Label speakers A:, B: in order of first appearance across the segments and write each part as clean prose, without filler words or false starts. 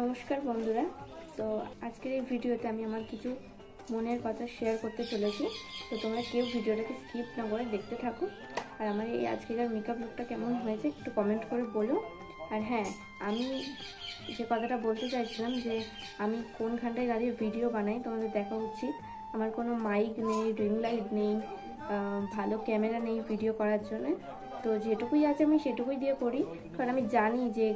A: নমস্কার বন্ধুরা। তো আজকের এই ভিডিওতে আমি আমার কিছু মনের কথা শেয়ার করতে চলেছি। তো তোমরা কেউ ভিডিওটাকে স্কিপ না করে দেখতে থাকো। আর আমার এই আজকের মেকআপ লুকটা কেমন হয়েছে একটু কমেন্ট করে বলো। আর হ্যাঁ, আমি যে কথাটা বলতে চাইছিলাম যে আমি কোনখানটায় দাঁড়িয়ে ভিডিও বানাই তোমাদের দেখা উচিত। আমার কোনো মাইক নেই, রিং লাইট নেই, ভালো ক্যামেরা নেই ভিডিও করার জন্য। তো যেটুকুই আছে আমি সেটুকুই দিয়ে করি, কারণ আমি জানি যে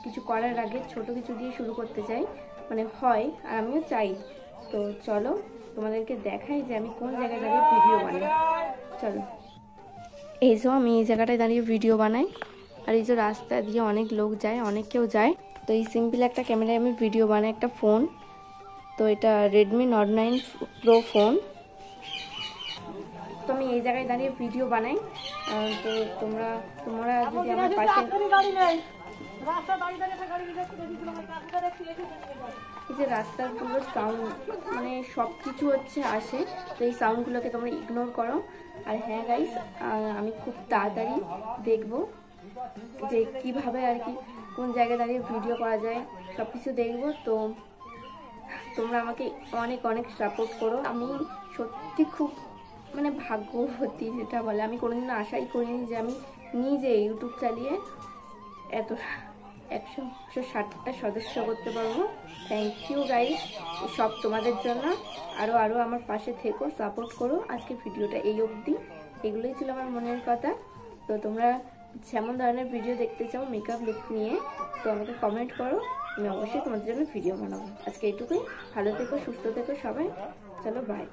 A: কিছু করার আগে ছোট কিছু দিয়ে শুরু করতে চাই, মানে হয়, আর আমিও চাই। তো চলো তোমাদেরকে দেখাই যে আমি কোন জায়গায় দাঁড়িয়ে ভিডিও বানাই। চলো, এই যে আমি এই জায়গাটায় দাঁড়িয়ে ভিডিও বানাই। আর এই যে রাস্তা দিয়ে অনেক লোক যায়, অনেক কেউ যায়। তো এই সিম্পল একটা ক্যামেরায় আমি ভিডিও বানাই, একটা ফোন। তো এটা রেডমি নোট 9 প্রো ফোন। তো আমি এই জায়গায় দাঁড়িয়ে ভিডিও বানাই। তো তোমরা যদি আমার পাশে, এই যে রাস্তাগুলোর সাউন্ড, মানে সব কিছু হচ্ছে আসে, তো এই সাউন্ডগুলোকে তোমরা ইগনোর করো। আর হ্যাঁ গাইস, আমি খুব তাড়াতাড়ি দেখবো যে কিভাবে আর কি কোন জায়গায় দাঁড়িয়ে ভিডিও করা যায়, সব কিছু দেখবো। তো তোমরা আমাকে অনেক অনেক সাপোর্ট করো। আমি সত্যি খুব মানে ভাগ্যবতী যেটা বলে, আমি কোনোদিন আশাই করিনি যে আমি নিজে ইউটিউব চালিয়ে এত 160টা সদস্য করতে পারবো। থ্যাংক ইউ গাইস, সব তোমাদের জন্য। আরও আমার পাশে থেকো, সাপোর্ট করো। আজকে ভিডিওটা এই অবধি, এগুলোই ছিল আমার মনের কথা। তো তোমরা যেমন ধরনের ভিডিও দেখতে চাও মেকআপ লুক নিয়ে, তো আমাকে কমেন্ট করো, আমি অবশ্যই তোমাদের জন্য ভিডিও বানাবো। আজকে এইটুকুই, ভালো থেকো, সুস্থ থেকো সবাই। চলো, বাই।